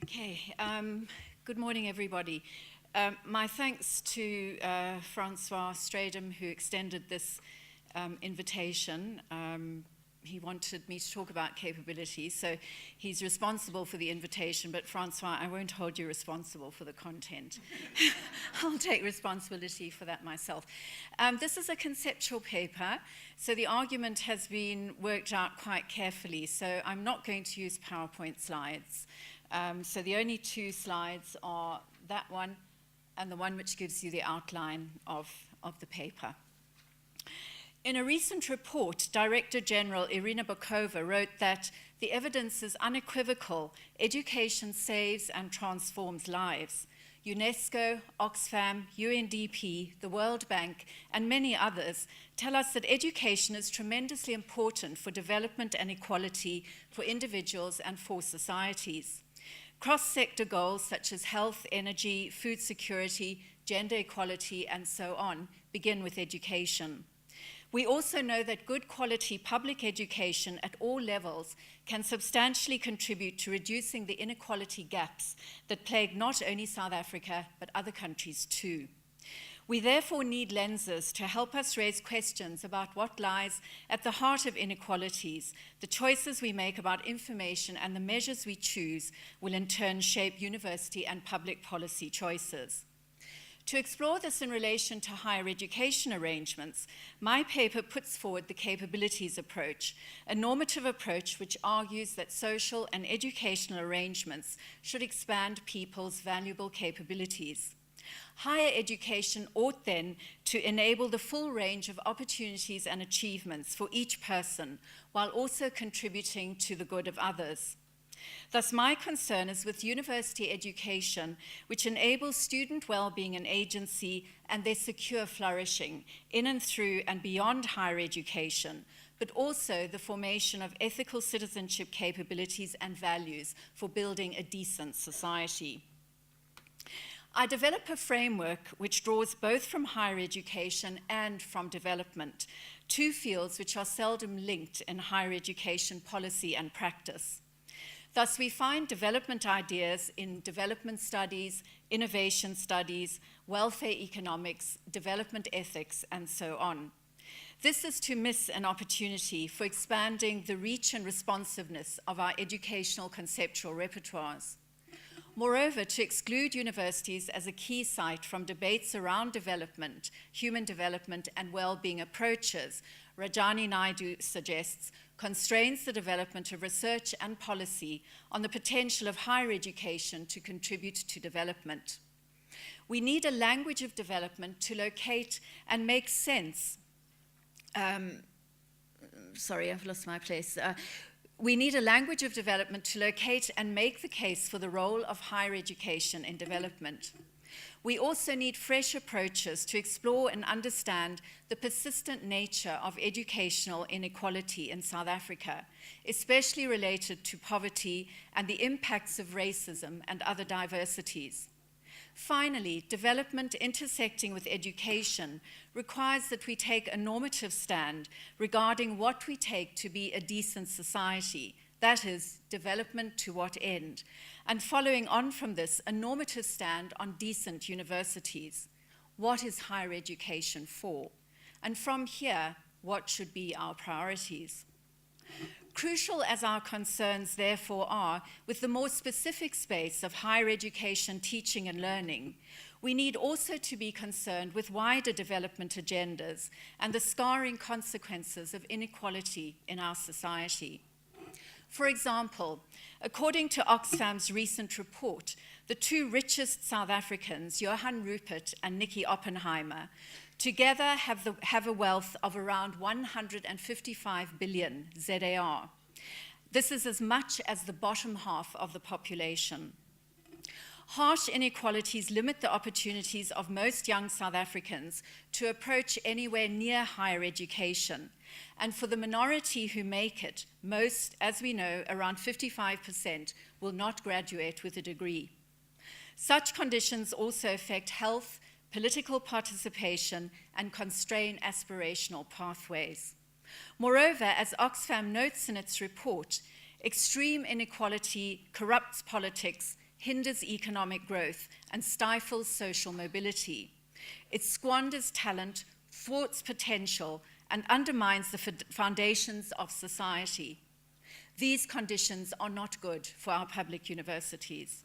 Okay, good morning, everybody. My thanks to Francois Stradum, who extended this invitation. He wanted me to talk about capabilities, so he's responsible for the invitation, but Francois, I won't hold you responsible for the content. I'll take responsibility for that myself. This is a conceptual paper, so the argument has been worked out quite carefully, so I'm not going to use PowerPoint slides. So the only two slides are that one and the one which gives you the outline of the paper. In a recent report, Director General Irina Bokova wrote that the evidence is unequivocal: education saves and transforms lives. UNESCO, Oxfam, UNDP, the World Bank, and many others tell us that education is tremendously important for development and equality for individuals and for societies. Cross-sector goals such as health, energy, food security, gender equality, and so on begin with education. We also know that good quality public education at all levels can substantially contribute to reducing the inequality gaps that plague not only South Africa, but other countries too. We therefore need lenses to help us raise questions about what lies at the heart of inequalities. The choices we make about information and the measures we choose will in turn shape university and public policy choices. To explore this in relation to higher education arrangements, my paper puts forward the capabilities approach, a normative approach which argues that social and educational arrangements should expand people's valuable capabilities. Higher education ought then to enable the full range of opportunities and achievements for each person, while also contributing to the good of others. Thus, my concern is with university education, which enables student well-being and agency and their secure flourishing in and through and beyond higher education, but also the formation of ethical citizenship capabilities and values for building a decent society. I develop a framework which draws both from higher education and from development, two fields which are seldom linked in higher education policy and practice. Thus, we find development ideas in development studies, innovation studies, welfare economics, development ethics, and so on. This is to miss an opportunity for expanding the reach and responsiveness of our educational conceptual repertoires. Moreover, to exclude universities as a key site from debates around development, human development, and well-being approaches, Rajani Naidu suggests, constrains the development of research and policy on the potential of higher education to contribute to development. We need a language of development to locate and make sense. Sorry, I've lost my place. We need a language of development to locate and make the case for the role of higher education in development. We also need fresh approaches to explore and understand the persistent nature of educational inequality in South Africa, especially related to poverty and the impacts of racism and other diversities. Finally, development intersecting with education requires that we take a normative stand regarding what we take to be a decent society, that is, development to what end, and following on from this, a normative stand on decent universities. What is higher education for? And from here, what should be our priorities? Crucial as our concerns therefore are with the more specific space of higher education teaching and learning, we need also to be concerned with wider development agendas and the scarring consequences of inequality in our society. For example, according to Oxfam's recent report, the two richest South Africans, Johann Rupert and Nikki Oppenheimer, together have a wealth of around 155 billion ZAR. This is as much as the bottom half of the population. Harsh inequalities limit the opportunities of most young South Africans to approach anywhere near higher education. And for the minority who make it, most, as we know, around 55%, will not graduate with a degree. Such conditions also affect health, political participation, and constrain aspirational pathways. Moreover, as Oxfam notes in its report, extreme inequality corrupts politics, hinders economic growth, and stifles social mobility. It squanders talent, thwarts potential, and undermines the foundations of society. These conditions are not good for our public universities.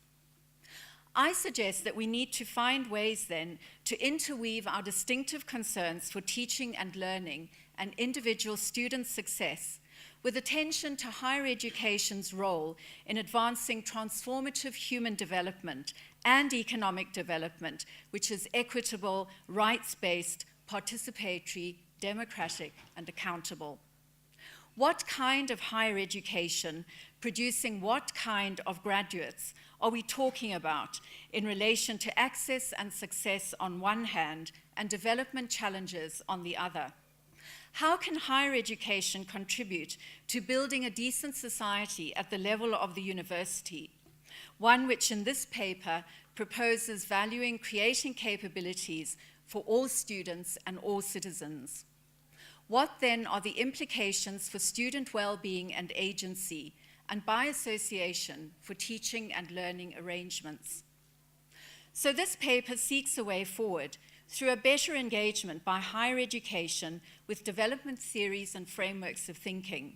I suggest that we need to find ways then to interweave our distinctive concerns for teaching and learning and individual student success with attention to higher education's role in advancing transformative human development and economic development, which is equitable, rights-based, participatory, democratic, and accountable. What kind of higher education, producing what kind of graduates, are we talking about in relation to access and success on one hand and development challenges on the other? How can higher education contribute to building a decent society at the level of the university, one which in this paper proposes valuing creating capabilities for all students and all citizens? What then are the implications for student well-being and agency, and by association for teaching and learning arrangements? So this paper seeks a way forward through a better engagement by higher education with development theories and frameworks of thinking.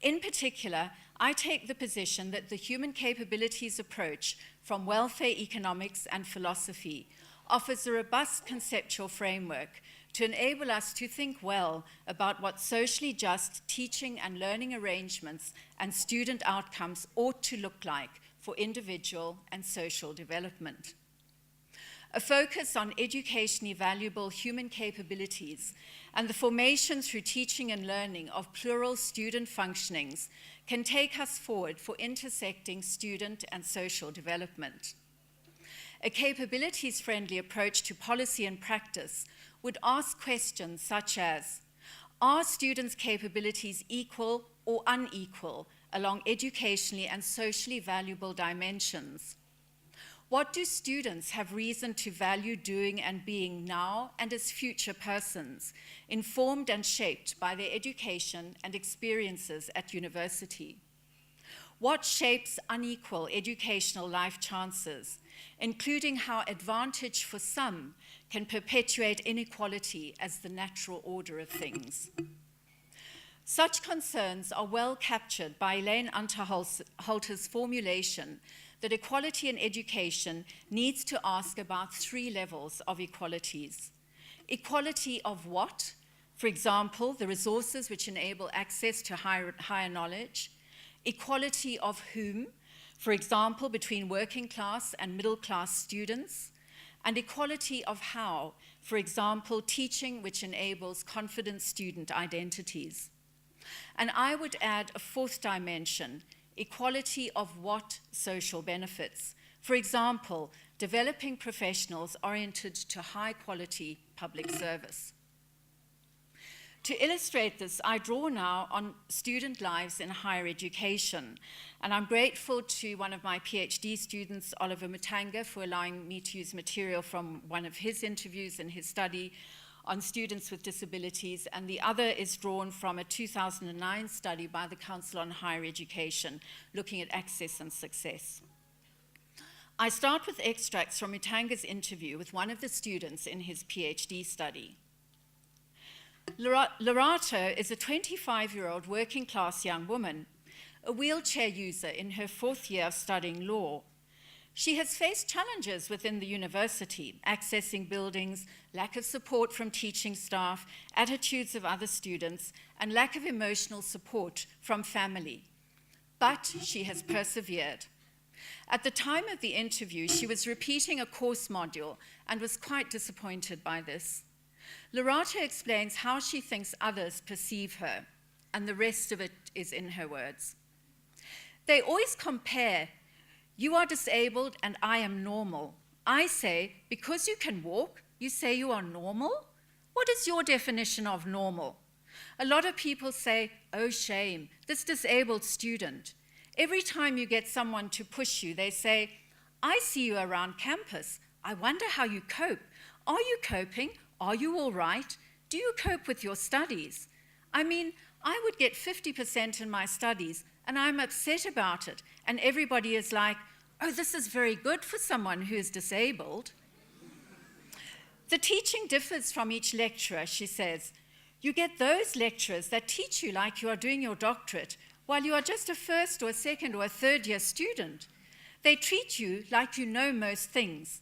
In particular, I take the position that the human capabilities approach from welfare economics and philosophy offers a robust conceptual framework to enable us to think well about what socially just teaching and learning arrangements and student outcomes ought to look like for individual and social development. A focus on educationally valuable human capabilities and the formation through teaching and learning of plural student functionings can take us forward for intersecting student and social development. A capabilities-friendly approach to policy and practice would ask questions such as, are students' capabilities equal or unequal along educationally and socially valuable dimensions? What do students have reason to value doing and being now and as future persons, informed and shaped by their education and experiences at university? What shapes unequal educational life chances, including how advantage for some can perpetuate inequality as the natural order of things? Such concerns are well captured by Elaine Unterhalter's formulation that equality in education needs to ask about three levels of equalities. Equality of what? For example, the resources which enable access to higher knowledge. Equality of whom? For example, between working class and middle class students. And equality of how? For example, teaching which enables confident student identities. And I would add a fourth dimension, equality of what social benefits? For example, developing professionals oriented to high quality public service. To illustrate this, I draw now on student lives in higher education, and I'm grateful to one of my PhD students, Oliver Mutanga, for allowing me to use material from one of his interviews in his study on students with disabilities, and the other is drawn from a 2009 study by the Council on Higher Education, looking at access and success. I start with extracts from Mutanga's interview with one of the students in his PhD study. Lorata is a 25-year-old working-class young woman, a wheelchair user in her fourth year of studying law. She has faced challenges within the university, accessing buildings, lack of support from teaching staff, attitudes of other students, and lack of emotional support from family. But she has persevered. At the time of the interview, she was repeating a course module and was quite disappointed by this. Lorata explains how she thinks others perceive her, and the rest of it is in her words. They always compare. You are disabled and I am normal. I say, because you can walk, you say you are normal? What is your definition of normal? A lot of people say, oh shame, this disabled student. Every time you get someone to push you, they say, I see you around campus. I wonder how you cope. Are you coping? Are you all right? Do you cope with your studies? I mean, I would get 50% in my studies, and I'm upset about it. And everybody is like, Oh, this is very good for someone who is disabled. The teaching differs from each lecturer, she says. You get those lecturers that teach you like you are doing your doctorate, while you are just a first or a second or a third year student. They treat you like you know most things.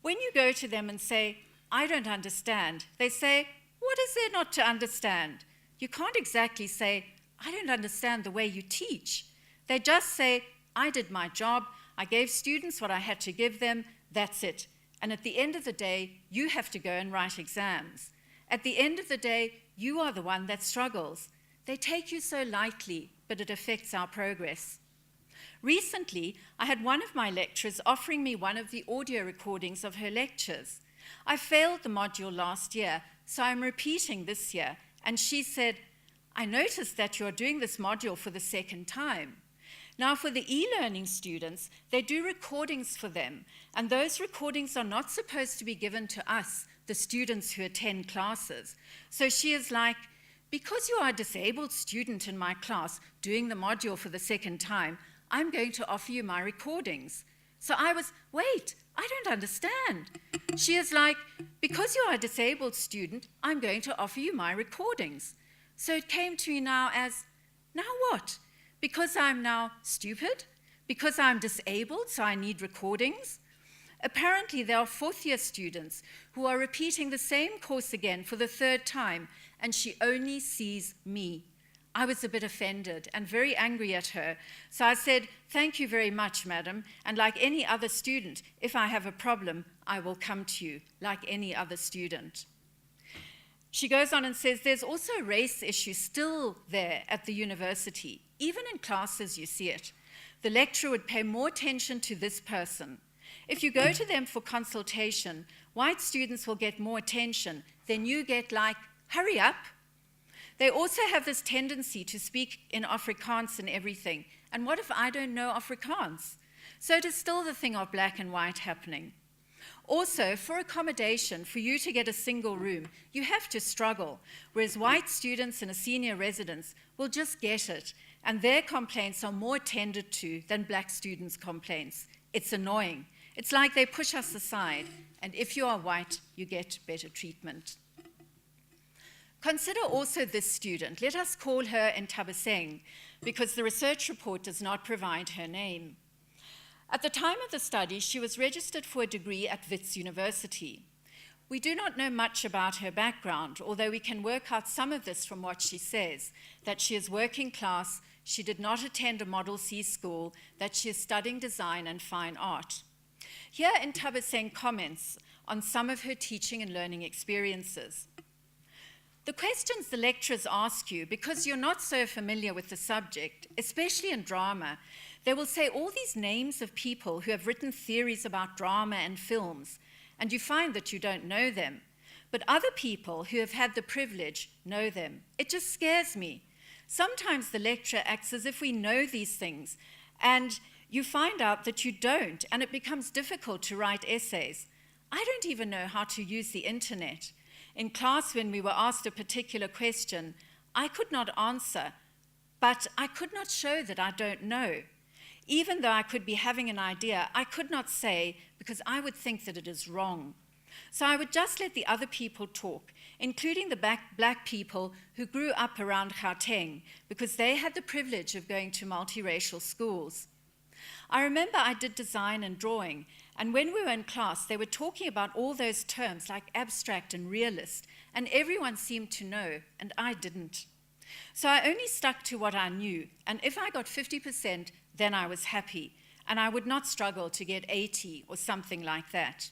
When you go to them and say, I don't understand, they say, what is there not to understand? You can't exactly say, I don't understand the way you teach. They just say, I did my job, I gave students what I had to give them, that's it. And at the end of the day, you have to go and write exams. At the end of the day, you are the one that struggles. They take you so lightly, but it affects our progress. Recently, I had one of my lecturers offering me one of the audio recordings of her lectures. I failed the module last year, so I'm repeating this year, and she said, I noticed that you're doing this module for the second time. Now, for the e-learning students, they do recordings for them, and those recordings are not supposed to be given to us, the students who attend classes. So she is like, because you are a disabled student in my class doing the module for the second time, I'm going to offer you my recordings. So I was, wait, I don't understand. She is like, because you are a disabled student, I'm going to offer you my recordings. So it came to me now as, now what? Because I'm now stupid? Because I'm disabled, so I need recordings? Apparently, there are fourth-year students who are repeating the same course again for the third time, and she only sees me. I was a bit offended and very angry at her, so I said, thank you very much, madam, and like any other student, if I have a problem, I will come to you, like any other student. She goes on and says, there's also a race issue still there at the university. Even in classes, you see it. The lecturer would pay more attention to this person. If you go to them for consultation, white students will get more attention. Then you get like, hurry up. They also have this tendency to speak in Afrikaans and everything. And what if I don't know Afrikaans? So it is still the thing of black and white happening. Also, for accommodation, for you to get a single room, you have to struggle, whereas white students in a senior residence will just get it, and their complaints are more attended to than black students' complaints. It's annoying. It's like they push us aside, and if you are white, you get better treatment. Consider also this student. Let us call her Ntabiseng, because the research report does not provide her name. At the time of the study, she was registered for a degree at Wits University. We do not know much about her background, although we can work out some of this from what she says, that she is working class, she did not attend a Model C school, that she is studying design and fine art. Here Ntabiseng comments on some of her teaching and learning experiences. The questions the lecturers ask you, because you're not so familiar with the subject, especially in drama, they will say all these names of people who have written theories about drama and films, and you find that you don't know them. But other people who have had the privilege know them. It just scares me. Sometimes the lecturer acts as if we know these things, and you find out that you don't, and it becomes difficult to write essays. I don't even know how to use the internet. In class, when we were asked a particular question, I could not answer, but I could not show that I don't know. Even though I could be having an idea, I could not say because I would think that it is wrong. So I would just let the other people talk, including the black people who grew up around Gauteng, because they had the privilege of going to multiracial schools. I remember I did design and drawing, and when we were in class, they were talking about all those terms like abstract and realist, and everyone seemed to know, and I didn't. So I only stuck to what I knew, and if I got 50%, then I was happy, and I would not struggle to get 80 or something like that.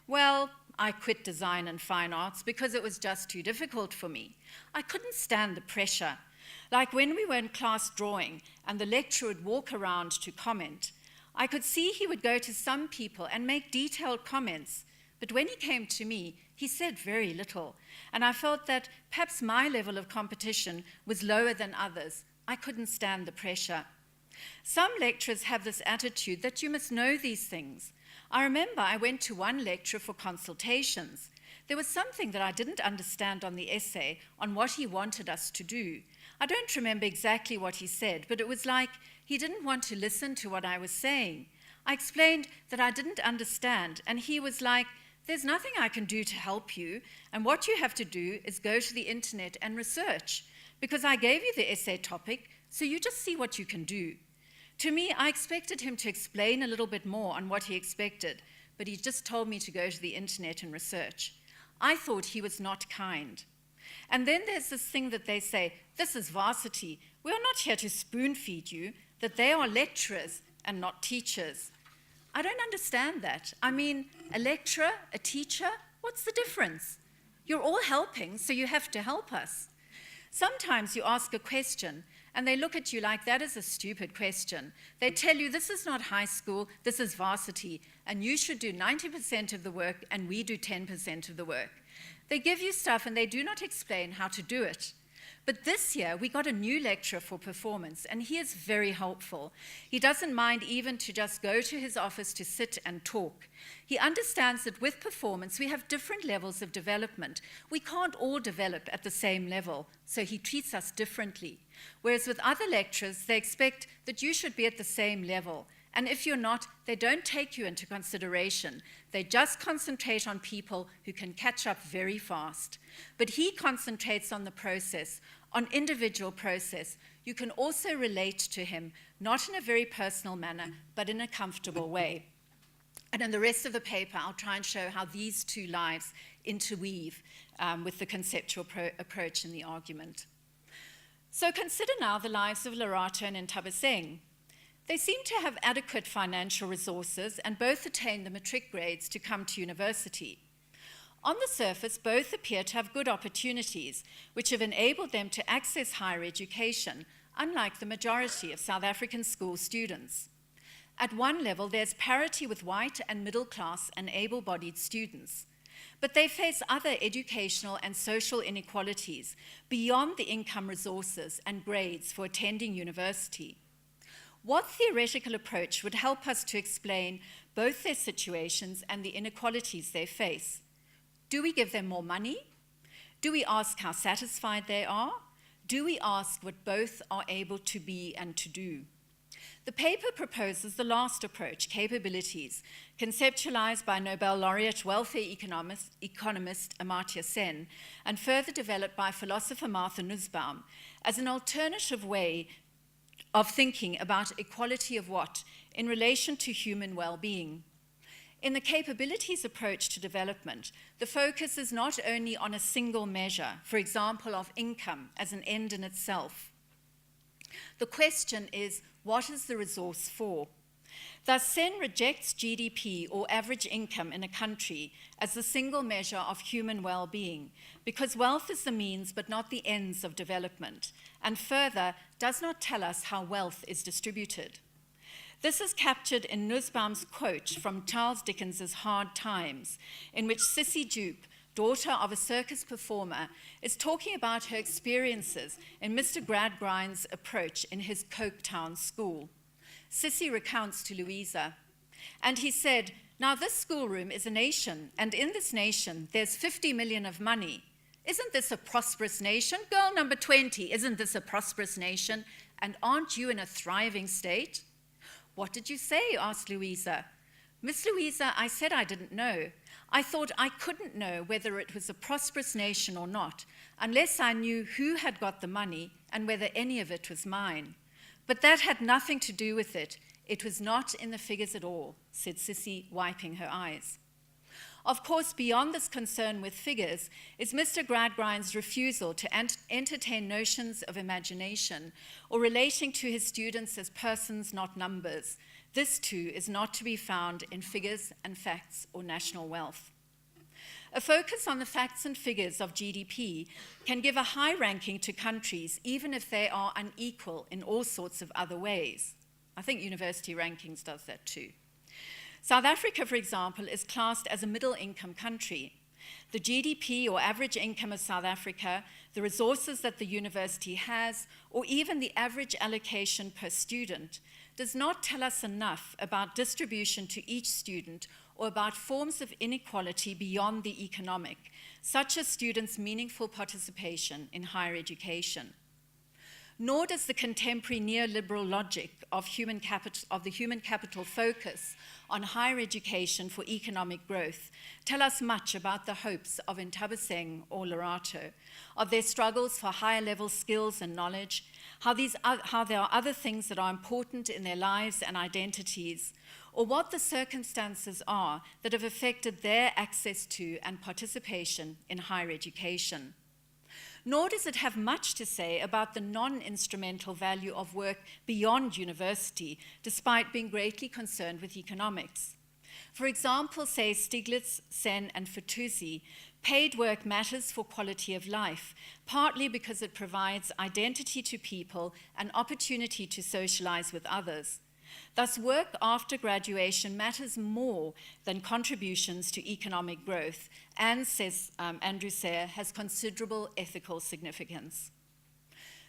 Well, I quit design and fine arts because it was just too difficult for me. I couldn't stand the pressure. Like when we were in class drawing and the lecturer would walk around to comment, I could see he would go to some people and make detailed comments, but when he came to me, he said very little, and I felt that perhaps my level of competition was lower than others. I couldn't stand the pressure. Some lecturers have this attitude that you must know these things. I remember I went to one lecturer for consultations. There was something that I didn't understand on the essay on what he wanted us to do. I don't remember exactly what he said, but it was like he didn't want to listen to what I was saying. I explained that I didn't understand, and he was like, there's nothing I can do to help you, and what you have to do is go to the internet and research, because I gave you the essay topic, so you just see what you can do. To me, I expected him to explain a little bit more on what he expected, but he just told me to go to the internet and research. I thought he was not kind. And then there's this thing that they say, this is varsity. We are not here to spoon feed you, that they are lecturers and not teachers. I don't understand that. I mean, a lecturer, a teacher, what's the difference? You're all helping, so you have to help us. Sometimes you ask a question, and they look at you like that is a stupid question. They tell you this is not high school, this is varsity, and you should do 90% of the work, and we do 10% of the work. They give you stuff, and they do not explain how to do it. But this year, we got a new lecturer for performance, and he is very helpful. He doesn't mind even to just go to his office to sit and talk. He understands that with performance, we have different levels of development. We can't all develop at the same level, so he treats us differently. Whereas with other lecturers, they expect that you should be at the same level. And if you're not, they don't take you into consideration. They just concentrate on people who can catch up very fast. But he concentrates on the process, on individual process. You can also relate to him, not in a very personal manner, but in a comfortable way. And in the rest of the paper, I'll try and show how these two lives interweave with the conceptual approach in the argument. So consider now the lives of Lerato and Ntabiseng. They seem to have adequate financial resources and both attained the matric grades to come to university. On the surface, both appear to have good opportunities, which have enabled them to access higher education, unlike the majority of South African school students. At one level, there's parity with white and middle-class and able-bodied students. But they face other educational and social inequalities beyond the income resources and grades for attending university. What theoretical approach would help us to explain both their situations and the inequalities they face? Do we give them more money? Do we ask how satisfied they are? Do we ask what both are able to be and to do? The paper proposes the last approach, capabilities, conceptualized by Nobel laureate welfare economist Amartya Sen, and further developed by philosopher Martha Nussbaum, as an alternative way of thinking about equality of what in relation to human well-being. In the capabilities approach to development, the focus is not only on a single measure, for example, of income as an end in itself. The question is, what is the resource for? Thus, Sen rejects GDP or average income in a country as the single measure of human well-being, because wealth is the means but not the ends of development, and further, does not tell us how wealth is distributed. This is captured in Nussbaum's quote from Charles Dickens's Hard Times, in which Sissy Jupe, daughter of a circus performer, is talking about her experiences in Mr. Gradgrind's approach in his Coketown school. Sissy recounts to Louisa, and he said, "Now this schoolroom is a nation, and in this nation there's 50 million of money. Isn't this a prosperous nation? Girl number 20, isn't this a prosperous nation? And aren't you in a thriving state?" "What did you say?" asked Louisa. "Miss Louisa, I said I didn't know. I thought I couldn't know whether it was a prosperous nation or not, unless I knew who had got the money and whether any of it was mine. But that had nothing to do with it. It was not in the figures at all," said Sissy, wiping her eyes. Of course, beyond this concern with figures is Mr. Gradgrind's refusal to entertain notions of imagination or relating to his students as persons, not numbers. This, too, is not to be found in figures and facts or national wealth. A focus on the facts and figures of GDP can give a high ranking to countries, even if they are unequal in all sorts of other ways. I think University Rankings does that too. South Africa, for example, is classed as a middle-income country. The GDP or average income of South Africa, the resources that the university has, or even the average allocation per student, does not tell us enough about distribution to each student or about forms of inequality beyond the economic, such as students' meaningful participation in higher education. Nor does the contemporary neoliberal logic of the human capital focus on higher education for economic growth tell us much about the hopes of Ntabiseng or Lerato, of their struggles for higher level skills and knowledge, how there are other things that are important in their lives and identities, or what the circumstances are that have affected their access to and participation in higher education. Nor does it have much to say about the non-instrumental value of work beyond university, despite being greatly concerned with economics. For example, say Stiglitz, Sen, and Fitoussi, paid work matters for quality of life, partly because it provides identity to people and opportunity to socialize with others. Thus, work after graduation matters more than contributions to economic growth and, says Andrew Sayre, has considerable ethical significance.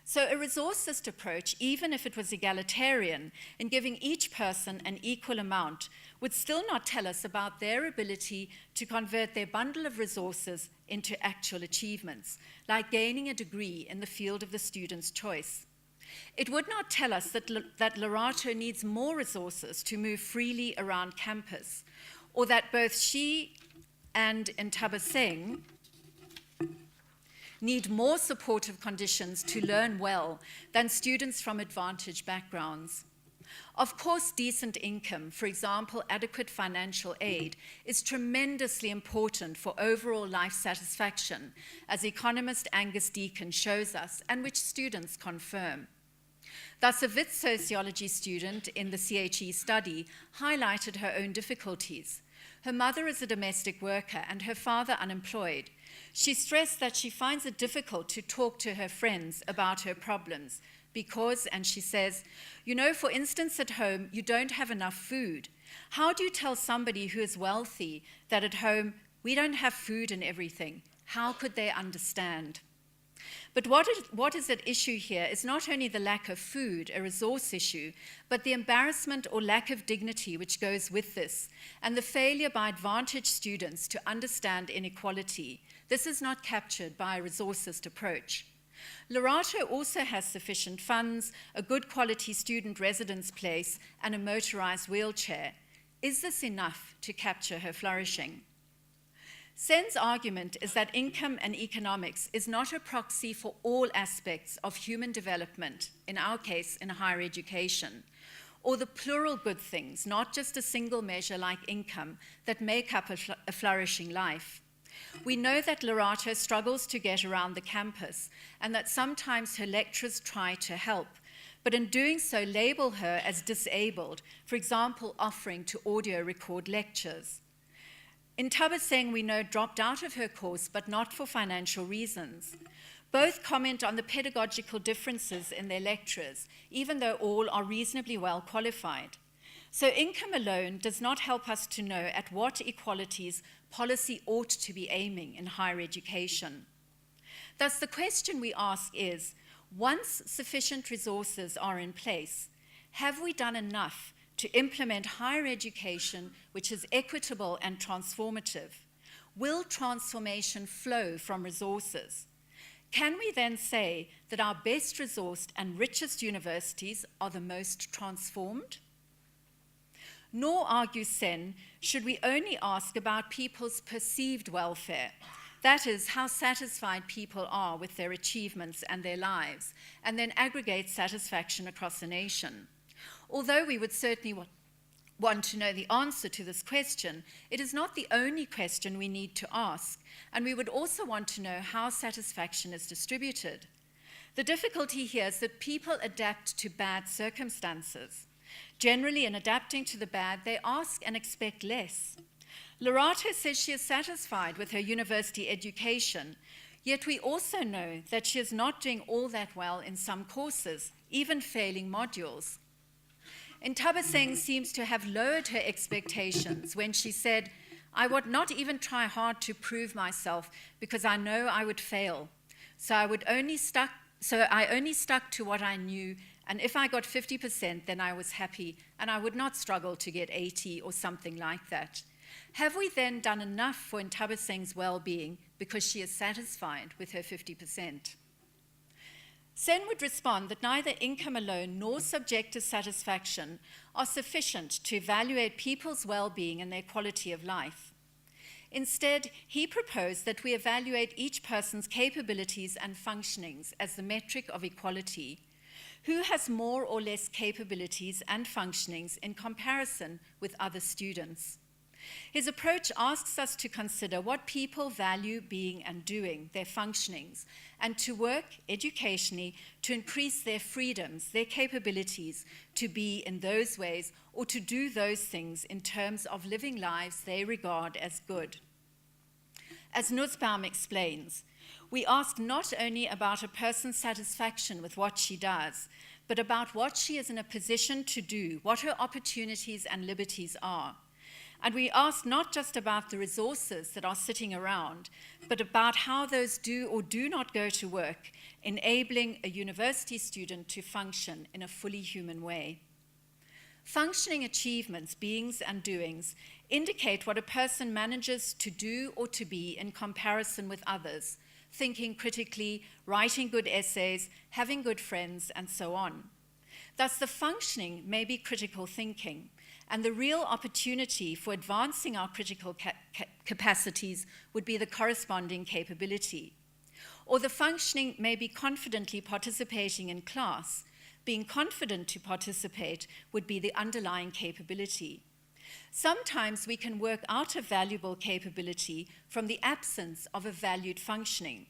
So a resourcist approach, even if it was egalitarian in giving each person an equal amount, would still not tell us about their ability to convert their bundle of resources into actual achievements, like gaining a degree in the field of the student's choice. It would not tell us that Lerato needs more resources to move freely around campus, or that both she and Ntabiseng need more supportive conditions to learn well than students from advantaged backgrounds. Of course, decent income, for example, adequate financial aid, is tremendously important for overall life satisfaction, as economist Angus Deacon shows us, and which students confirm. Thus, a Wits sociology student in the CHE study highlighted her own difficulties. Her mother is a domestic worker and her father unemployed. She stressed that she finds it difficult to talk to her friends about her problems because, and she says, you know, for instance, at home, you don't have enough food. How do you tell somebody who is wealthy that at home, we don't have food and everything? How could they understand? But what is at issue here is not only the lack of food, a resource issue, but the embarrassment or lack of dignity which goes with this, and the failure by advantaged students to understand inequality. This is not captured by a resourcist approach. Lerato also has sufficient funds, a good quality student residence place, and a motorized wheelchair. Is this enough to capture her flourishing? Sen's argument is that income and economics is not a proxy for all aspects of human development, in our case, in higher education, or the plural good things, not just a single measure like income, that make up a flourishing life. We know that Lerato struggles to get around the campus and that sometimes her lecturers try to help, but in doing so label her as disabled, for example, offering to audio record lectures. Ntabiseng, we know, dropped out of her course, but not for financial reasons. Both comment on the pedagogical differences in their lecturers, even though all are reasonably well qualified. So income alone does not help us to know at what equalities policy ought to be aiming in higher education. Thus, the question we ask is, once sufficient resources are in place, have we done enough to implement higher education which is equitable and transformative? Will transformation flow from resources? Can we then say that our best resourced and richest universities are the most transformed? Nor, argues Sen, should we only ask about people's perceived welfare, that is, how satisfied people are with their achievements and their lives, and then aggregate satisfaction across a nation. Although we would certainly want to know the answer to this question, it is not the only question we need to ask, and we would also want to know how satisfaction is distributed. The difficulty here is that people adapt to bad circumstances. Generally, in adapting to the bad, they ask and expect less. Lerato says she is satisfied with her university education, yet we also know that she is not doing all that well in some courses, even failing modules. Ntabiseng seems to have lowered her expectations when she said, I would not even try hard to prove myself because I know I would fail. So I only stuck to what I knew, and if I got 50%, then I was happy, and I would not struggle to get 80 or something like that. Have we then done enough for Ntabiseng's well-being because she is satisfied with her 50%? Sen would respond that neither income alone nor subjective satisfaction are sufficient to evaluate people's well-being and their quality of life. Instead, he proposed that we evaluate each person's capabilities and functionings as the metric of equality. Who has more or less capabilities and functionings in comparison with other students? His approach asks us to consider what people value being and doing, their functionings, and to work educationally to increase their freedoms, their capabilities to be in those ways or to do those things in terms of living lives they regard as good. As Nussbaum explains, we ask not only about a person's satisfaction with what she does, but about what she is in a position to do, what her opportunities and liberties are. And we ask not just about the resources that are sitting around, but about how those do or do not go to work, enabling a university student to function in a fully human way. Functioning achievements, beings and doings, indicate what a person manages to do or to be in comparison with others, thinking critically, writing good essays, having good friends, and so on. Thus, the functioning may be critical thinking, and the real opportunity for advancing our critical capacities would be the corresponding capability. Or the functioning may be confidently participating in class. Being confident to participate would be the underlying capability. Sometimes we can work out a valuable capability from the absence of a valued functioning.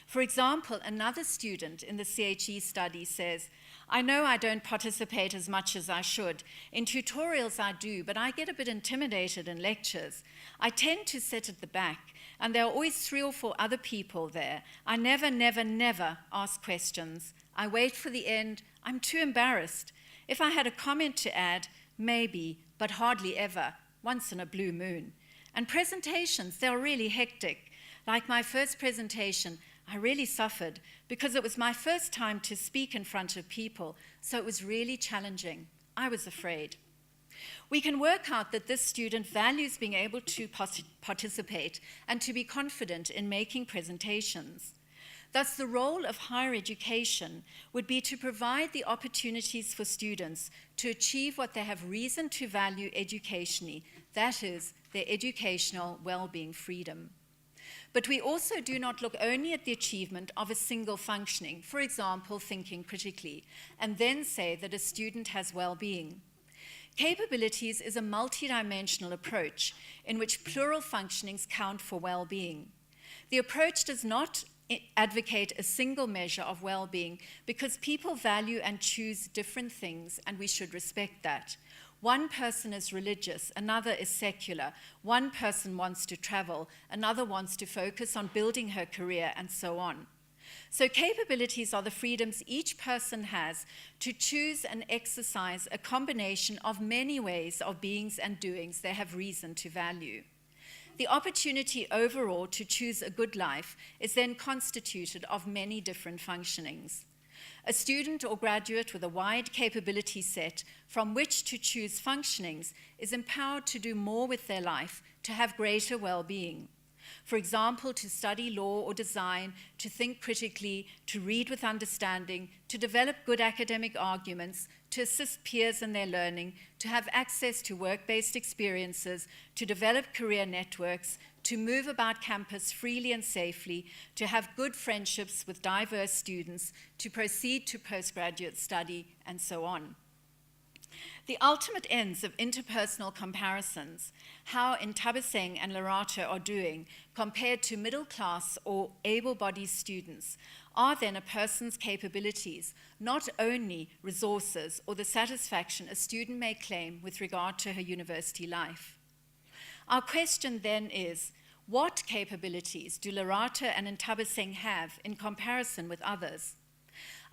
For example, another student in the CHE study says, I know I don't participate as much as I should. In tutorials I do, but I get a bit intimidated in lectures. I tend to sit at the back, and there are always 3 or 4 other people there. I never ask questions. I wait for the end. I'm too embarrassed. If I had a comment to add, maybe, but hardly ever, once in a blue moon. And presentations, they're really hectic. Like my first presentation, I really suffered because it was my first time to speak in front of people, so it was really challenging. I was afraid. We can work out that this student values being able to participate and to be confident in making presentations. Thus, the role of higher education would be to provide the opportunities for students to achieve what they have reason to value educationally, that is, their educational well-being freedom. But we also do not look only at the achievement of a single functioning, for example, thinking critically, and then say that a student has well-being. Capabilities is a multidimensional approach in which plural functionings count for well-being. The approach does not advocate a single measure of well-being because people value and choose different things, and we should respect that. One person is religious, another is secular. One person wants to travel, another wants to focus on building her career, and so on. So capabilities are the freedoms each person has to choose and exercise a combination of many ways of beings and doings they have reason to value. The opportunity overall to choose a good life is then constituted of many different functionings. A student or graduate with a wide capability set from which to choose functionings is empowered to do more with their life, to have greater well-being. For example, to study law or design, to think critically, to read with understanding, to develop good academic arguments, to assist peers in their learning, to have access to work-based experiences, to develop career networks, to move about campus freely and safely, to have good friendships with diverse students, to proceed to postgraduate study, and so on. The ultimate ends of interpersonal comparisons, how Ntabiseng and Lerato are doing compared to middle-class or able-bodied students, are then a person's capabilities, not only resources or the satisfaction a student may claim with regard to her university life. Our question then is, what capabilities do Lerato and Ntabiseng have in comparison with others?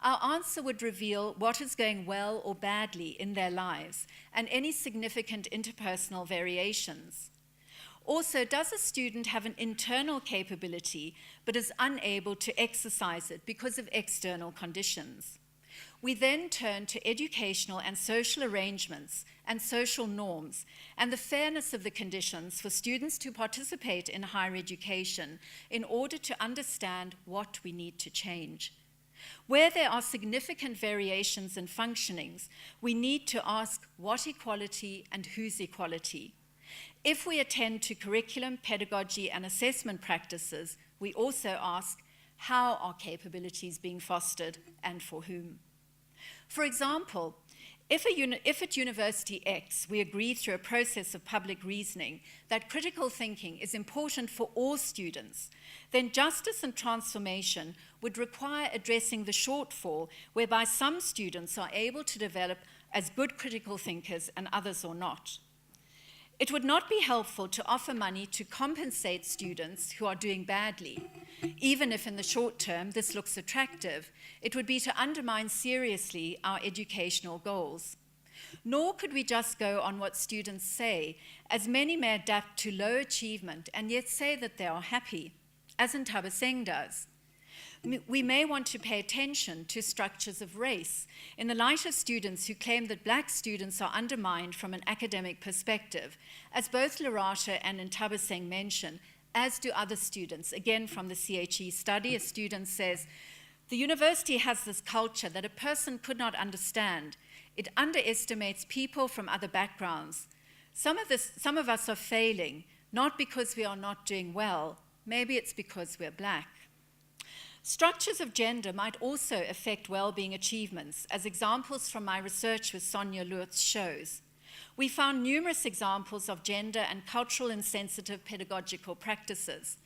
Our answer would reveal what is going well or badly in their lives and any significant interpersonal variations. Also, does a student have an internal capability but is unable to exercise it because of external conditions? We then turn to educational and social arrangements and social norms and the fairness of the conditions for students to participate in higher education in order to understand what we need to change. Where there are significant variations in functionings, we need to ask what equality and whose equality. If we attend to curriculum, pedagogy, and assessment practices, we also ask how are capabilities being fostered and for whom. For example, if at University X we agree through a process of public reasoning that critical thinking is important for all students, then justice and transformation would require addressing the shortfall whereby some students are able to develop as good critical thinkers and others are not. It would not be helpful to offer money to compensate students who are doing badly. Even if in the short term this looks attractive, it would be to undermine seriously our educational goals. Nor could we just go on what students say, as many may adapt to low achievement and yet say that they are happy, as Ntabaseng does. We may want to pay attention to structures of race in the light of students who claim that black students are undermined from an academic perspective, as both Lerato and Ntabaseng mention, as do other students. Again, from the CHE study, a student says, the university has this culture that a person could not understand. It underestimates people from other backgrounds. Some of us are failing, not because we are not doing well. Maybe it's because we're black. Structures of gender might also affect well-being achievements, as examples from my research with Sonia Lutz shows. We found numerous examples of gender and cultural insensitive pedagogical practices.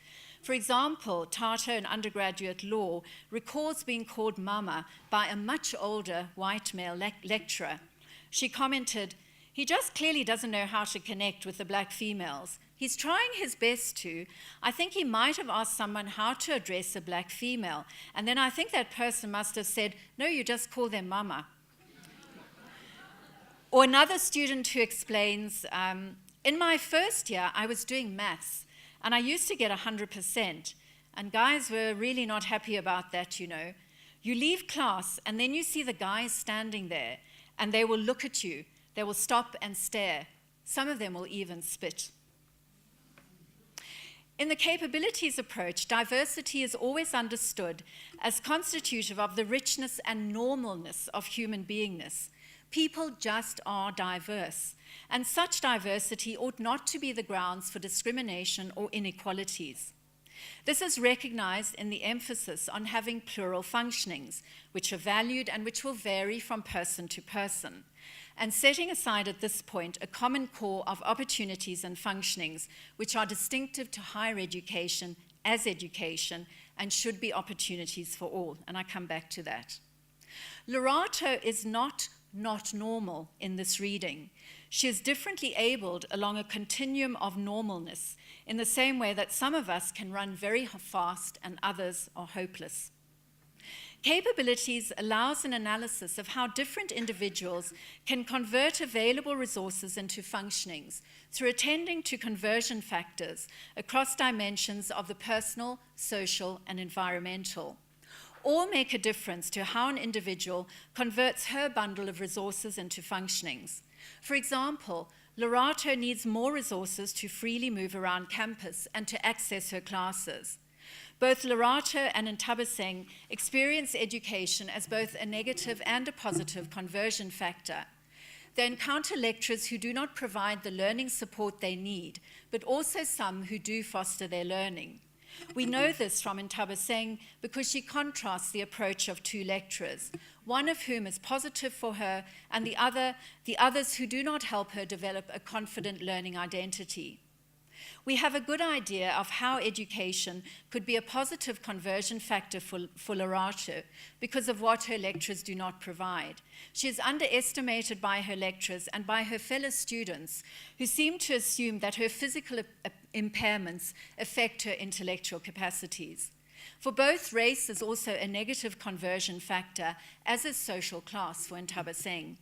For example, Tato, an undergraduate law, recalls being called mama by a much older white male lecturer. She commented, "He just clearly doesn't know how to connect with the black females. He's trying his best to. I think he might have asked someone how to address a black female, and then I think that person must have said, no, you just call them mama." Or another student who explains, in my first year, I was doing maths, and I used to get 100%, and guys were really not happy about that, you know. You leave class, and then you see the guys standing there, and they will look at you. They will stop and stare. Some of them will even spit. In the capabilities approach, diversity is always understood as constitutive of the richness and normalness of human beingness. People just are diverse, and such diversity ought not to be the grounds for discrimination or inequalities. This is recognized in the emphasis on having plural functionings, which are valued and which will vary from person to person, and setting aside at this point a common core of opportunities and functionings which are distinctive to higher education as education and should be opportunities for all, and I come back to that. Lerato is not normal in this reading. She is differently abled along a continuum of normalness in the same way that some of us can run very fast and others are hopeless. Capabilities allows an analysis of how different individuals can convert available resources into functionings through attending to conversion factors across dimensions of the personal, social, and environmental. All make a difference to how an individual converts her bundle of resources into functionings. For example, Lerato needs more resources to freely move around campus and to access her classes. Both Lerato and Ntabaseng experience education as both a negative and a positive conversion factor. They encounter lecturers who do not provide the learning support they need, but also some who do foster their learning. We know this from Ntabaseng because she contrasts the approach of two lecturers, one of whom is positive for her and the others who do not help her develop a confident learning identity. We have a good idea of how education could be a positive conversion factor for Lerato because of what her lecturers do not provide. She is underestimated by her lecturers and by her fellow students who seem to assume that her physical impairments affect her intellectual capacities. For both, race is also a negative conversion factor, as is social class for Ntabaseng.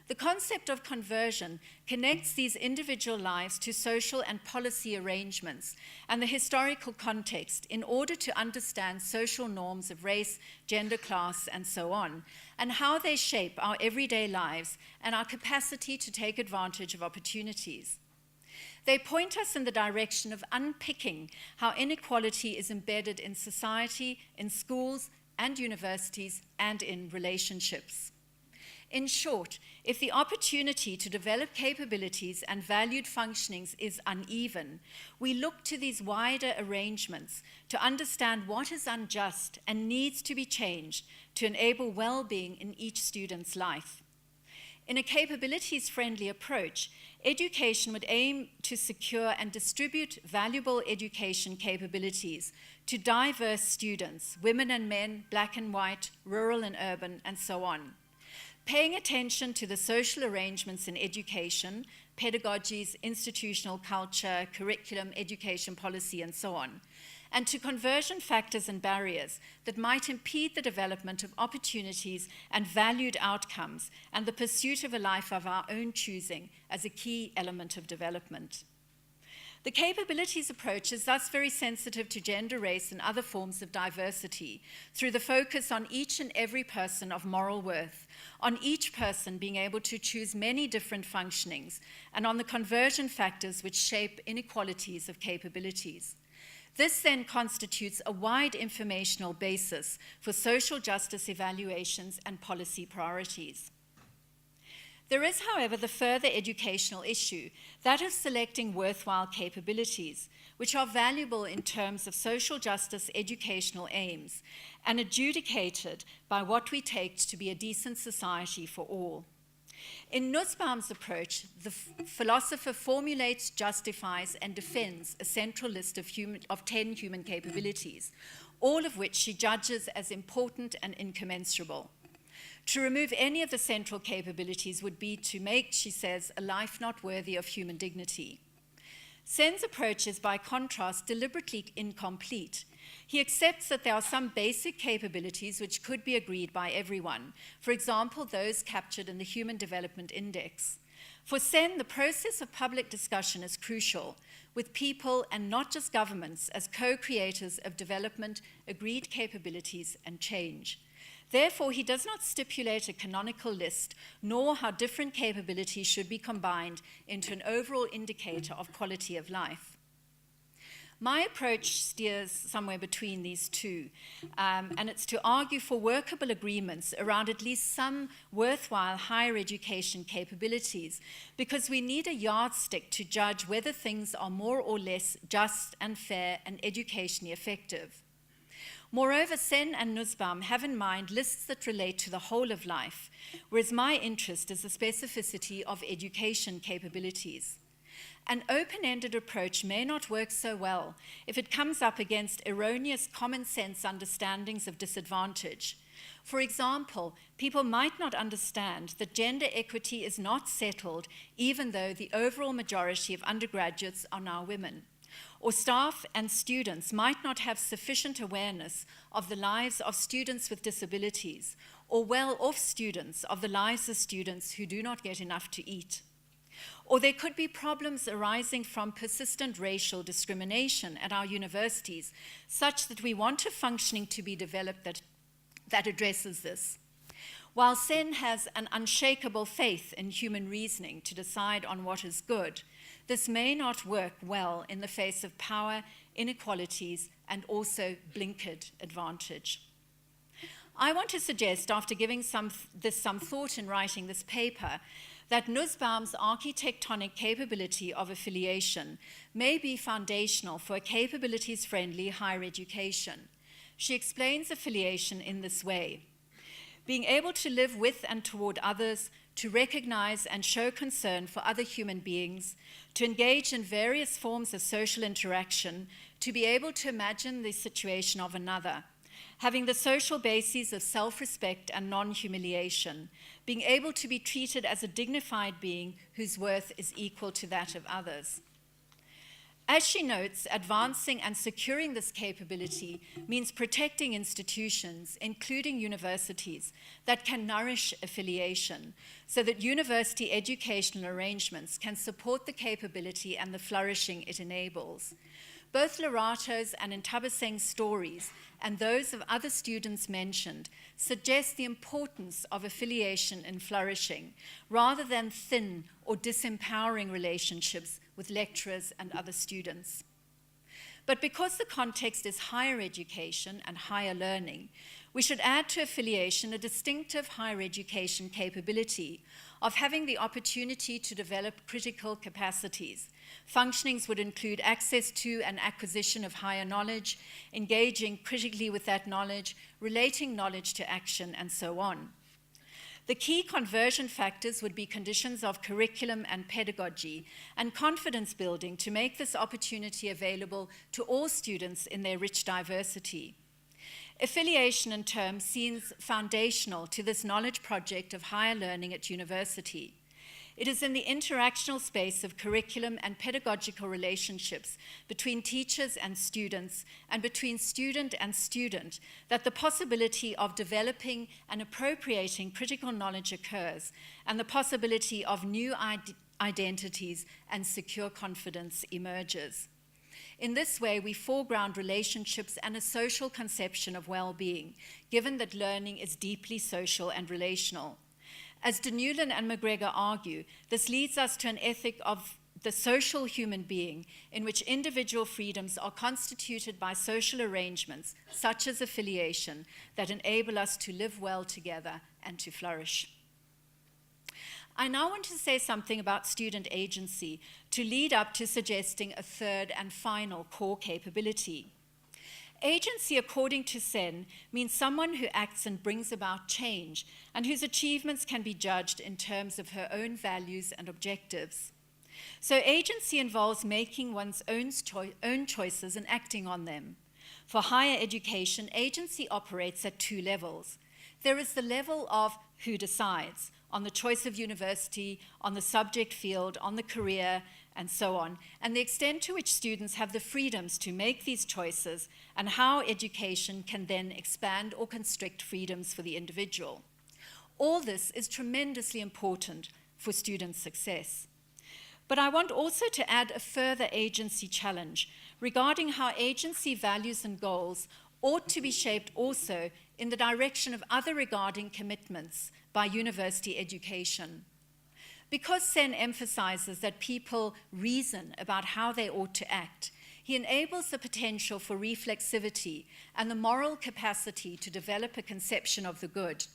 The concept of conversion connects these individual lives to social and policy arrangements and the historical context in order to understand social norms of race, gender, class, and so on, and how they shape our everyday lives and our capacity to take advantage of opportunities. They point us in the direction of unpicking how inequality is embedded in society, in schools, and universities and in relationships. In short, if the opportunity to develop capabilities and valued functionings is uneven, we look to these wider arrangements to understand what is unjust and needs to be changed to enable well-being in each student's life. In a capabilities-friendly approach, education would aim to secure and distribute valuable education capabilities to diverse students, women and men, black and white, rural and urban, and so on. Paying attention to the social arrangements in education, pedagogies, institutional culture, curriculum, education policy, and so on, and to conversion factors and barriers that might impede the development of opportunities and valued outcomes and the pursuit of a life of our own choosing as a key element of development. The capabilities approach is thus very sensitive to gender, race, and other forms of diversity through the focus on each and every person of moral worth, on each person being able to choose many different functionings, and on the conversion factors which shape inequalities of capabilities. This then constitutes a wide informational basis for social justice evaluations and policy priorities. There is, however, the further educational issue, that of selecting worthwhile capabilities, which are valuable in terms of social justice educational aims and adjudicated by what we take to be a decent society for all. In Nussbaum's approach, the philosopher formulates, justifies, and defends a central list of 10 human capabilities, all of which she judges as important and incommensurable. To remove any of the central capabilities would be to make, she says, a life not worthy of human dignity. Sen's approach is, by contrast, deliberately incomplete. He accepts that there are some basic capabilities which could be agreed by everyone, for example, those captured in the Human Development Index. For Sen, the process of public discussion is crucial, with people and not just governments as co-creators of development, agreed capabilities, and change. Therefore, he does not stipulate a canonical list, nor how different capabilities should be combined into an overall indicator of quality of life. My approach steers somewhere between these two, and it's to argue for workable agreements around at least some worthwhile higher education capabilities, because we need a yardstick to judge whether things are more or less just and fair and educationally effective. Moreover, Sen and Nussbaum have in mind lists that relate to the whole of life, whereas my interest is the specificity of education capabilities. An open-ended approach may not work so well if it comes up against erroneous common sense understandings of disadvantage. For example, people might not understand that gender equity is not settled even though the overall majority of undergraduates are now women. Or staff and students might not have sufficient awareness of the lives of students with disabilities, or well-off students of the lives of students who do not get enough to eat. Or there could be problems arising from persistent racial discrimination at our universities, such that we want a functioning to be developed that addresses this. While Sen has an unshakable faith in human reasoning to decide on what is good, this may not work well in the face of power, inequalities, and also blinkered advantage. I want to suggest, after giving some thought in writing this paper, that Nussbaum's architectonic capability of affiliation may be foundational for a capabilities-friendly higher education. She explains affiliation in this way: being able to live with and toward others, to recognize and show concern for other human beings, to engage in various forms of social interaction, to be able to imagine the situation of another, having the social bases of self-respect and non-humiliation, being able to be treated as a dignified being whose worth is equal to that of others. As she notes, advancing and securing this capability means protecting institutions, including universities, that can nourish affiliation, so that university educational arrangements can support the capability and the flourishing it enables. Both Lorato's and Ntabiseng's stories, and those of other students mentioned, suggest the importance of affiliation in flourishing, rather than thin or disempowering relationships with lecturers and other students. But because the context is higher education and higher learning, we should add to affiliation a distinctive higher education capability of having the opportunity to develop critical capacities. Functionings would include access to and acquisition of higher knowledge, engaging critically with that knowledge, relating knowledge to action, and so on. The key conversion factors would be conditions of curriculum and pedagogy and confidence building to make this opportunity available to all students in their rich diversity. Affiliation in turn seems foundational to this knowledge project of higher learning at university. It is in the interactional space of curriculum and pedagogical relationships between teachers and students and between student and student that the possibility of developing and appropriating critical knowledge occurs, and the possibility of new identities and secure confidence emerges. In this way, we foreground relationships and a social conception of well-being, given that learning is deeply social and relational. As Deneulen and McGregor argue, this leads us to an ethic of the social human being in which individual freedoms are constituted by social arrangements, such as affiliation, that enable us to live well together and to flourish. I now want to say something about student agency to lead up to suggesting a third and final core capability. Agency, according to Sen, means someone who acts and brings about change and whose achievements can be judged in terms of her own values and objectives. So agency involves making one's own choices and acting on them. For higher education, agency operates at two levels. There is the level of who decides, on the choice of university, on the subject field, on the career, and so on, and the extent to which students have the freedoms to make these choices and how education can then expand or constrict freedoms for the individual. All this is tremendously important for student success. But I want also to add a further agency challenge regarding how agency values and goals ought to be shaped also in the direction of other regarding commitments by university education. Because Sen emphasizes that people reason about how they ought to act, he enables the potential for reflexivity and the moral capacity to develop a conception of the good.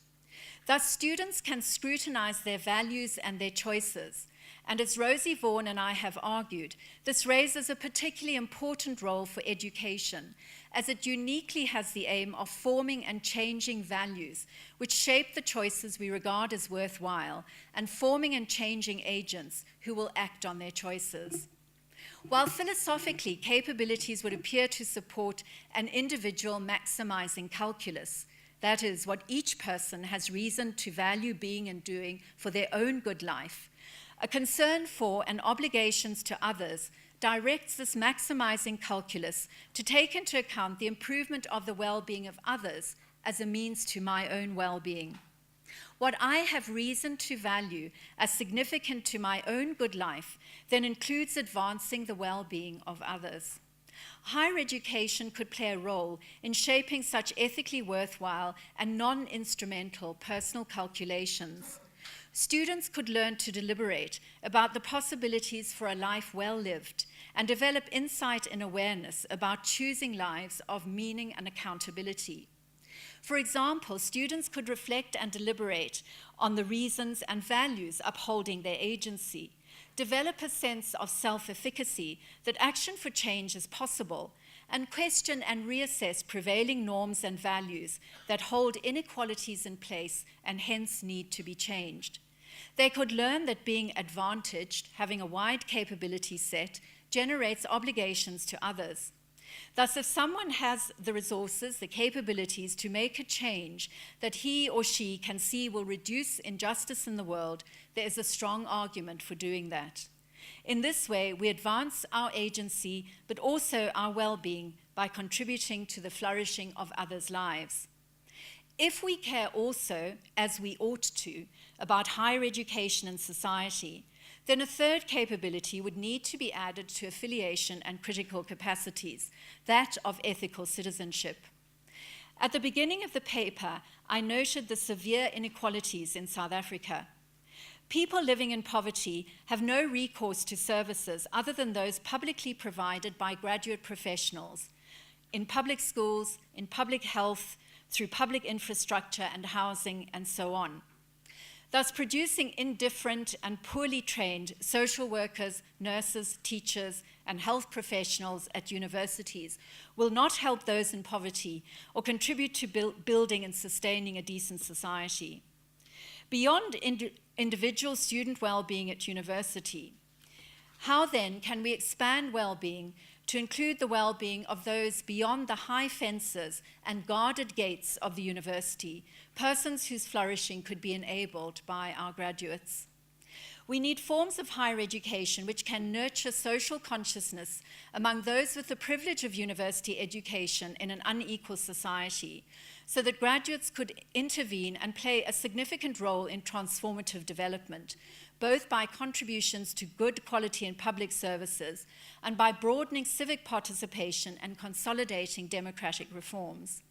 Thus, students can scrutinize their values and their choices. And as Rosie Vaughan and I have argued, this raises a particularly important role for education, as it uniquely has the aim of forming and changing values, which shape the choices we regard as worthwhile, and forming and changing agents who will act on their choices. While philosophically, capabilities would appear to support an individual maximizing calculus, that is, what each person has reason to value being and doing for their own good life, a concern for and obligations to others directs this maximizing calculus to take into account the improvement of the well-being of others as a means to my own well-being. What I have reason to value as significant to my own good life then includes advancing the well-being of others. Higher education could play a role in shaping such ethically worthwhile and non-instrumental personal calculations. Students could learn to deliberate about the possibilities for a life well lived and develop insight and awareness about choosing lives of meaning and accountability. For example, students could reflect and deliberate on the reasons and values upholding their agency, develop a sense of self-efficacy that action for change is possible, and question and reassess prevailing norms and values that hold inequalities in place and hence need to be changed. They could learn that being advantaged, having a wide capability set, generates obligations to others. Thus, if someone has the resources, the capabilities to make a change that he or she can see will reduce injustice in the world, there is a strong argument for doing that. In this way, we advance our agency, but also our well-being by contributing to the flourishing of others' lives. If we care also, as we ought to, about higher education and society, then a third capability would need to be added to affiliation and critical capacities, that of ethical citizenship. At the beginning of the paper, I noted the severe inequalities in South Africa. People living in poverty have no recourse to services other than those publicly provided by graduate professionals in public schools, in public health, through public infrastructure and housing, and so on. Thus, producing indifferent and poorly trained social workers, nurses, teachers, and health professionals at universities will not help those in poverty or contribute to building and sustaining a decent society. Beyond individual student well-being at university, how then can we expand well-being to include the well-being of those beyond the high fences and guarded gates of the university, persons whose flourishing could be enabled by our graduates? We need forms of higher education which can nurture social consciousness among those with the privilege of university education in an unequal society, so that graduates could intervene and play a significant role in transformative development, both by contributions to good quality and public services and by broadening civic participation and consolidating democratic reforms.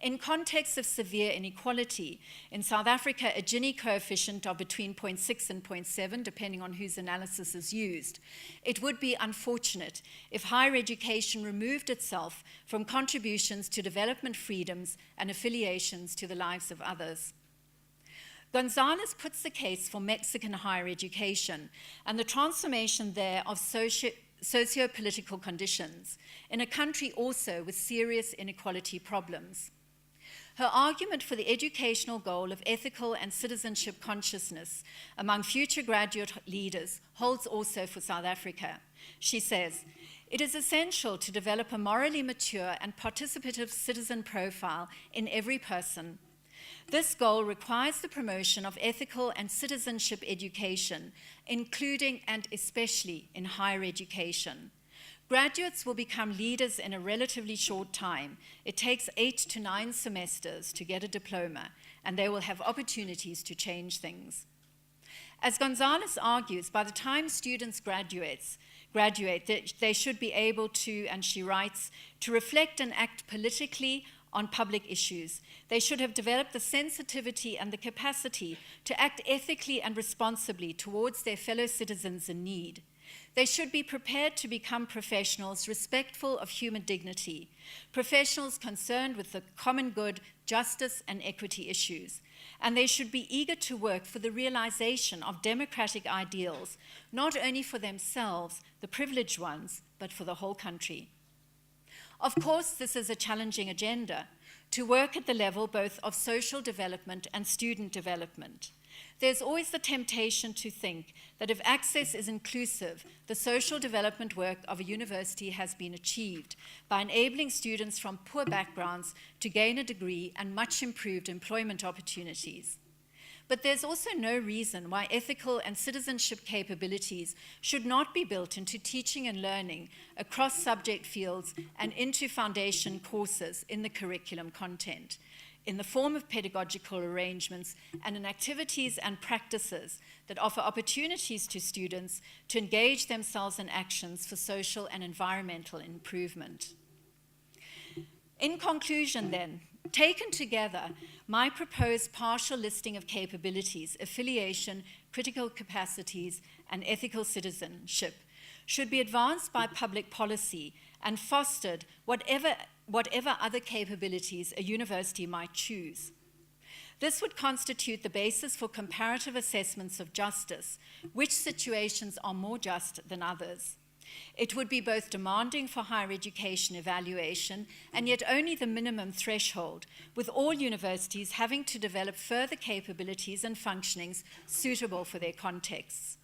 In contexts of severe inequality, in South Africa, a Gini coefficient of between 0.6 and 0.7, depending on whose analysis is used, it would be unfortunate if higher education removed itself from contributions to development freedoms and affiliations to the lives of others. Gonzalez puts the case for Mexican higher education and the transformation there of socio-political conditions in a country also with serious inequality problems. Her argument for the educational goal of ethical and citizenship consciousness among future graduate leaders holds also for South Africa. She says, "It is essential to develop a morally mature and participative citizen profile in every person. This goal requires the promotion of ethical and citizenship education, including and especially in higher education. Graduates will become leaders in a relatively short time. It takes 8 to 9 semesters to get a diploma, and they will have opportunities to change things." As Gonzalez argues, by the time students graduate, they should be able to, and she writes, to reflect and act politically on public issues. They should have developed the sensitivity and the capacity to act ethically and responsibly towards their fellow citizens in need. They should be prepared to become professionals respectful of human dignity, professionals concerned with the common good, justice, and equity issues. And they should be eager to work for the realization of democratic ideals, not only for themselves, the privileged ones, but for the whole country. Of course, this is a challenging agenda, to work at the level both of social development and student development. There's always the temptation to think that if access is inclusive, the social development work of a university has been achieved by enabling students from poor backgrounds to gain a degree and much improved employment opportunities. But there's also no reason why ethical and citizenship capabilities should not be built into teaching and learning across subject fields and into foundation courses in the curriculum content, in the form of pedagogical arrangements and in activities and practices that offer opportunities to students to engage themselves in actions for social and environmental improvement. In conclusion, then, taken together, my proposed partial listing of capabilities, affiliation, critical capacities, and ethical citizenship should be advanced by public policy and fostered whatever other capabilities a university might choose. This would constitute the basis for comparative assessments of justice, which situations are more just than others. It would be both demanding for higher education evaluation and yet only the minimum threshold, with all universities having to develop further capabilities and functionings suitable for their contexts.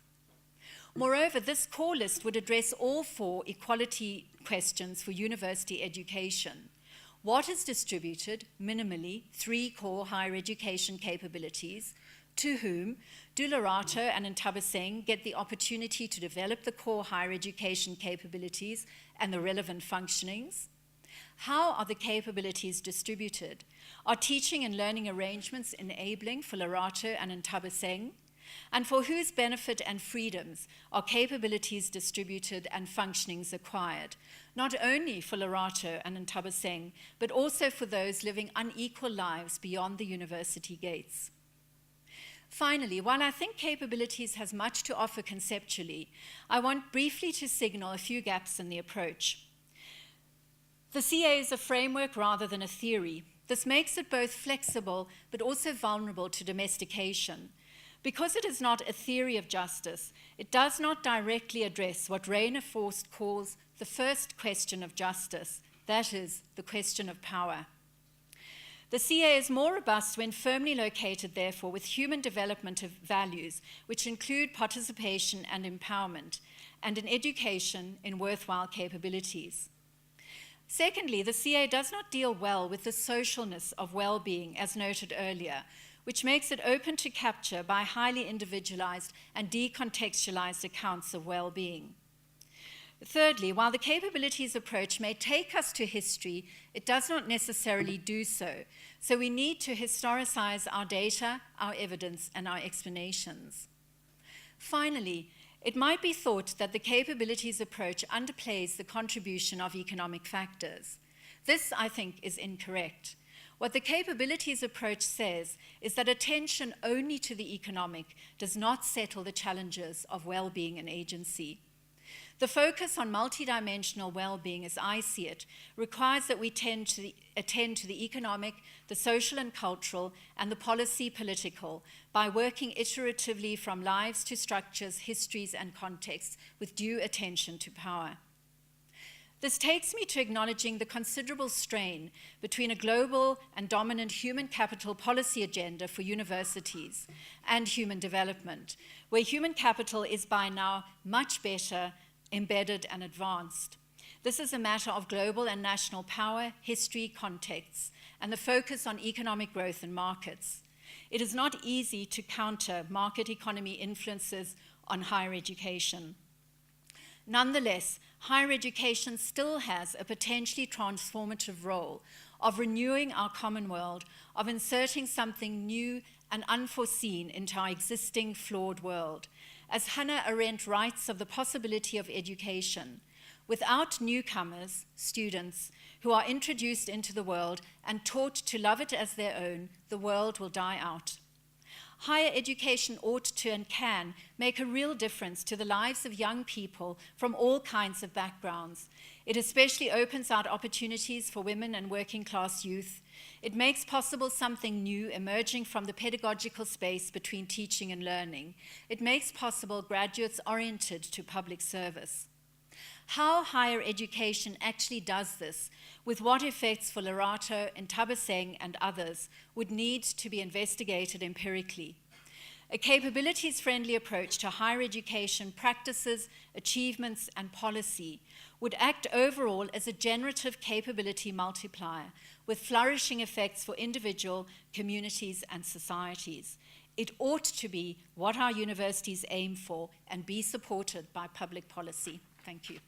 Moreover, this core list would address all 4 equality questions for university education. What is distributed, minimally, 3 core higher education capabilities? To whom do Lerato and Ntabiseng get the opportunity to develop the core higher education capabilities and the relevant functionings? How are the capabilities distributed? Are teaching and learning arrangements enabling for Lerato and Ntabiseng? And for whose benefit and freedoms are capabilities distributed and functionings acquired, not only for Lerato and Ntabiseng, but also for those living unequal lives beyond the university gates? Finally, while I think capabilities has much to offer conceptually, I want briefly to signal a few gaps in the approach. The CA is a framework rather than a theory. This makes it both flexible but also vulnerable to domestication. Because it is not a theory of justice, it does not directly address what Rainer Forst calls the first question of justice, that is, the question of power. The CA is more robust when firmly located, therefore, with human development of values, which include participation and empowerment, and in education in worthwhile capabilities. Secondly, the CA does not deal well with the socialness of well-being, as noted earlier, which makes it open to capture by highly individualized and decontextualized accounts of well-being. Thirdly, while the capabilities approach may take us to history, it does not necessarily do so. So we need to historicize our data, our evidence, and our explanations. Finally, it might be thought that the capabilities approach underplays the contribution of economic factors. This, I think, is incorrect. What the capabilities approach says is that attention only to the economic does not settle the challenges of well-being and agency. The focus on multidimensional well-being, as I see it, requires that we attend to the economic, the social and cultural, and the policy political by working iteratively from lives to structures, histories, and contexts with due attention to power. This takes me to acknowledging the considerable strain between a global and dominant human capital policy agenda for universities and human development, where human capital is by now much better embedded and advanced. This is a matter of global and national power, history, contexts, and the focus on economic growth and markets. It is not easy to counter market economy influences on higher education. Nonetheless, higher education still has a potentially transformative role of renewing our common world, of inserting something new and unforeseen into our existing flawed world. As Hannah Arendt writes of the possibility of education, without newcomers, students, who are introduced into the world and taught to love it as their own, the world will die out. Higher education ought to and can make a real difference to the lives of young people from all kinds of backgrounds. It especially opens out opportunities for women and working class youth. It makes possible something new emerging from the pedagogical space between teaching and learning. It makes possible graduates oriented to public service. How higher education actually does this, with what effects for Lerato and Tabaseng and others, would need to be investigated empirically. A capabilities-friendly approach to higher education practices, achievements, and policy would act overall as a generative capability multiplier with flourishing effects for individual, communities, and societies. It ought to be what our universities aim for and be supported by public policy. Thank you.